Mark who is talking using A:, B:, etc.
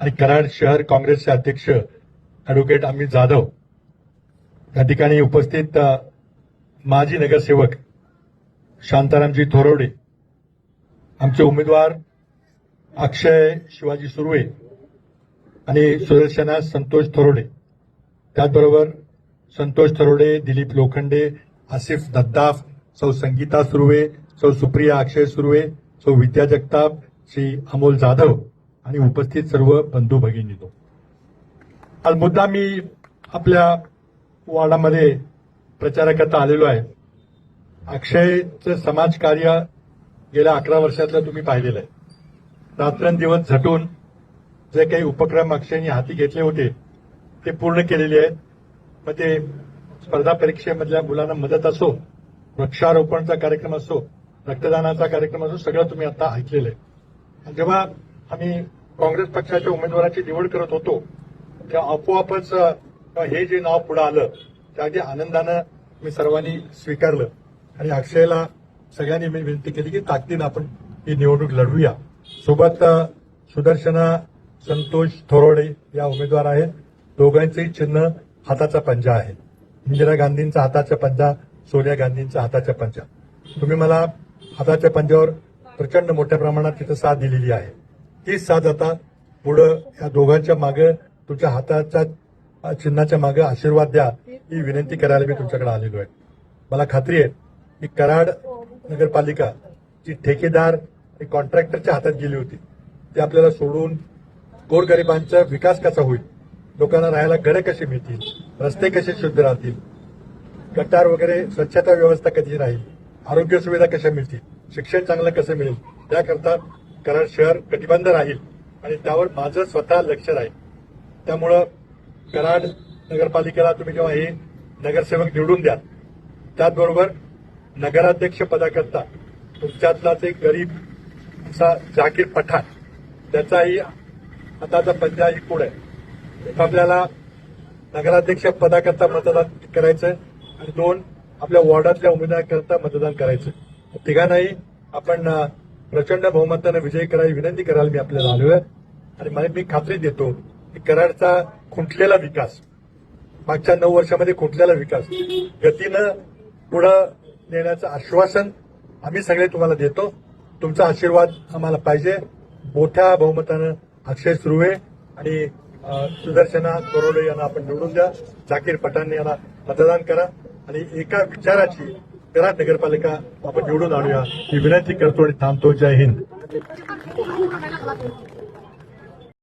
A: आणि कराड शहर काँग्रेसचे अध्यक्ष ॲडव्होकेट अमित जाधव या ठिकाणी उपस्थित माजी नगरसेवक शांतारामजी थोरवडे, आमचे उमेदवार अक्षय शिवाजी सुर्वे आणि सुदर्शना संतोष थोरवडे, त्याचबरोबर संतोष थोरवडे, दिलीप लोखंडे, आसिफ दद्दाफ, सौ संगीता सुर्वे, सौ सुप्रिया अक्षय सुर्वे, सौ विद्या जगताप, श्री अमोल जाधव आणि उपस्थित सर्व बंधू भगिनींनो, आज मुद्दा मी आपल्या वार्डामध्ये प्रचाराकरता आलेलो आहे. अक्षयचं समाजकार्य गेल्या 11 वर्षातलं तुम्ही पाहिलेलं आहे. रात्रंदिवस झटून जे काही उपक्रम अक्षयने हाती घेतले होते ते पूर्ण केलेले आहेत. मग ते स्पर्धा परीक्षेमधल्या मुलांना मदत असो, वृक्षारोपणचा कार्यक्रम असो, रक्तदानाचा कार्यक्रम असो, सगळं तुम्ही आता ऐकलेलं आहे. जेव्हा आम्ही काँग्रेस पक्षाच्या उमेदवाराची निवड करत होतो तेव्हा आपोआपच हे जे नाव पुढे आलं त्या अगदी आनंदानं मी सर्वांनी स्वीकारलं आणि अक्षयला सगळ्यांनी मी विनंती केली की ताकदीनं आपण ही निवडणूक लढवूया. सोबत सुदर्शना संतोष थोरवडे या उमेदवार आहेत. दोघांचेही चिन्ह हाताचा पंजा आहे. इंदिरा गांधींचा हाताचा पंजा, सोनिया गांधींचा हाताचा पंजा. तुम्ही मला हाताच्या पंजावर प्रचंड मोठ्या प्रमाणात तिथं साथ दिलेली आहे. तीच साथ आता पुढं या दोघांच्या मागे तुमच्या हाताच्या चिन्हाच्या मागे आशीर्वाद द्या ही विनंती करायला मी तुमच्याकडे आलेलो आहे. मला खात्री आहे की कराड नगरपालिका जी ठेकेदार आणि कॉन्ट्रॅक्टरच्या हातात गेली होती ती आपल्याला सोडून गोरगरिबांचा विकास कसा होईल, लोकांना राहायला घरे कशी मिळतील, रस्ते कसे शुद्ध राहतील, गटार वगैरे स्वच्छता व्यवस्था कधी राहील, आरोग्य सुविधा कशा मिळतील, शिक्षण चांगलं कसं मिळेल, त्याकरता कराड शहर कटिबद्ध राहील आणि त्यावर माझं स्वतः लक्ष राहील. त्यामुळं कराड नगरपालिकेला तुम्ही जेव्हा हे नगरसेवक निवडून द्याल त्याचबरोबर नगराध्यक्ष पदाकरता तुमच्यातलाच एक गरीब असा जाकीर पठाण त्याचाही हाताचा पंजा ही पुढे आहे. आपल्याला नगराध्यक्ष पदाकरता मतदान करायचं आणि 2 आपल्या वॉर्डातल्या उमेदवाराकरता मतदान करायचं. तिघांनाही आपण प्रचंड बहुमतानं विजयी करायची विनंती करायला मी आपल्याला आलोय आणि मला मी खात्री देतो की कराडचा खुंटलेला विकास, मागच्या 9 वर्षामध्ये खुंटलेला विकास गतीनं पुढं नेण्याचं आश्वासन आम्ही सगळे तुम्हाला देतो. तुमचा आशीर्वाद आम्हाला पाहिजे. मोठ्या बहुमतानं अक्षय सुर्वे आणि सुदर्शना थोरवडे यांना आपण निवडून द्या. जाकीर पठाण यांना मतदान करा आणि एका विचाराची कराड नगरपालिका आपण निवडून आणूया ही विनंती करतो आणि थांबतो. जय हिंद.